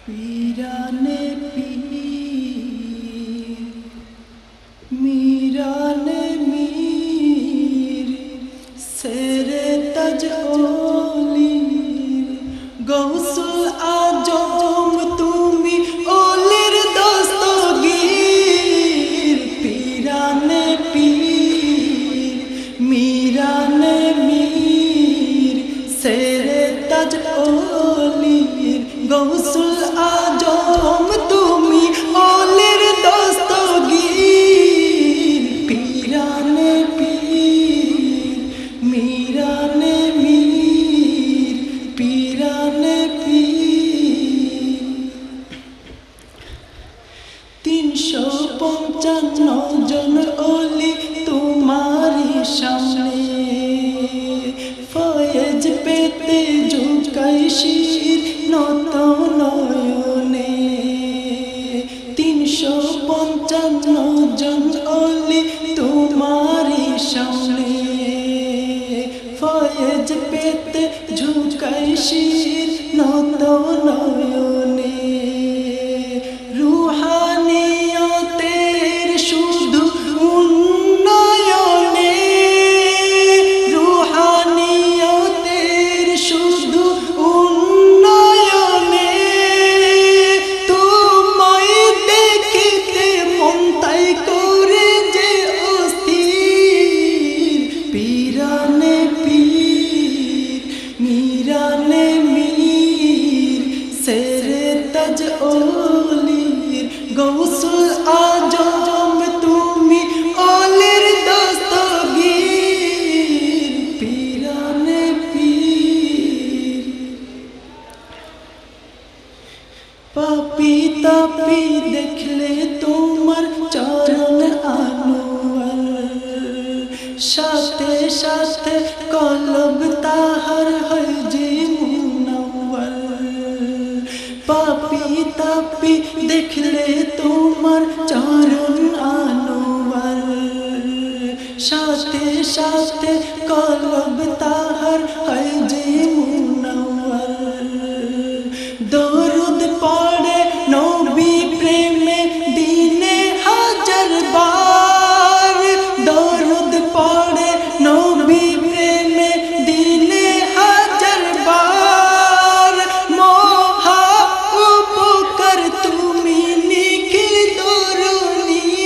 पीराने पीर मीराने मीर सेरे तज ओलीर गौसुल आजम तुमी ओलिर दस्तगीर पीराने पीर मीराने मीर सेरे तज ओलीर गौसुल आजम तुमी ओलिर दस्तगीर पीराने पीर मीराने मीर पीराने पीर 355 জন ওলি তোমারি সামনে ফয়েজ পেতে ঝুঁকাই শির নত নয়নে 355 জন ওলি তোমারি সামনে ফয়েজ পেতে ঝুঁকাই শির নত নয়নে রুহানিয়তের শুধু উন্নয়নে রুহানিয়তের শুধু উন্নয়নে তোমায় দেখিতে মন তাই করে যে অস্থির পীরানে পীর मीराने मीर सेरे तज ओलीर गौसुल आजम तुमी ओलिर दस्तगीर पीराने पीर पापी तापी देखले तुम्हार चरण आनुअल साथे साथे कलब ताहार है जे मुनव्वर पापी तापी देखले तुम्हार चरण आनुअल साथे साथे कलब ताहार है जे मुनव्वर दरूद पड़े नबी प्रेमे दिने हाजर बार दरूद पड़े नबी प्रेमे दिने हाजर बार मोहा उपकर तुमी निखिल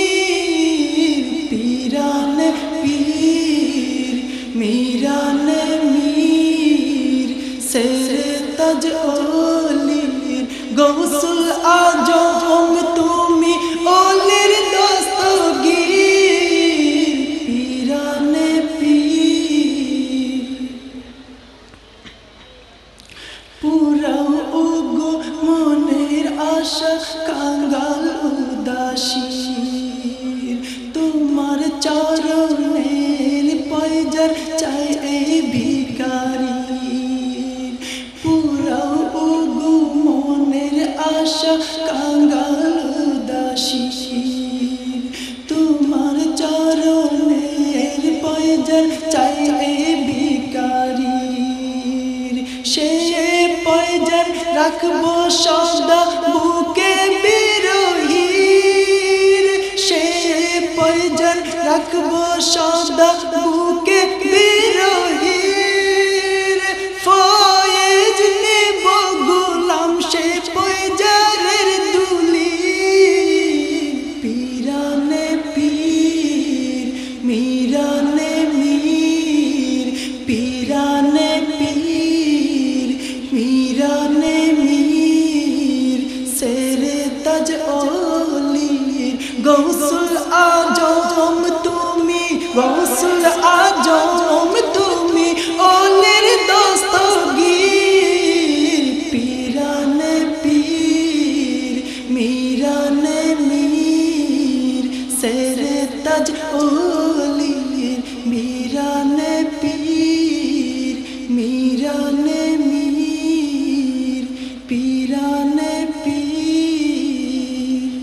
तरुणीर पीराने पीर मीराने मीर सेरे तज ओलीर गौसुल आजम तुमी ओलिर दस्तगीर पीराने पीर पुराও ওগো মনের আশা কাঙ্গাল উদাসীর তোমার চরণের পয়জার চাই এই ভিখারি পুরাও ওগো মনের আশা কাঙ্গাল উদাসীর তোমার চরণের পয়জার চাই এই ভিখারি সে পয়জার রাখবো সদা বুকে বিরহীর সে পয়জার রাখবো সদা বুকে বিরহীর ফয়েজ নেব গোলাম সে পয়জারের দুলি পীরানে পীর मीराने मीर पीराने पीर मीराने मीर सेरे तज ओलीर गौसुल आजम तुमी गौसुल आजम तुमी ओलिर दस्तगीर पीराने पीर मीराने मीर सेरे तज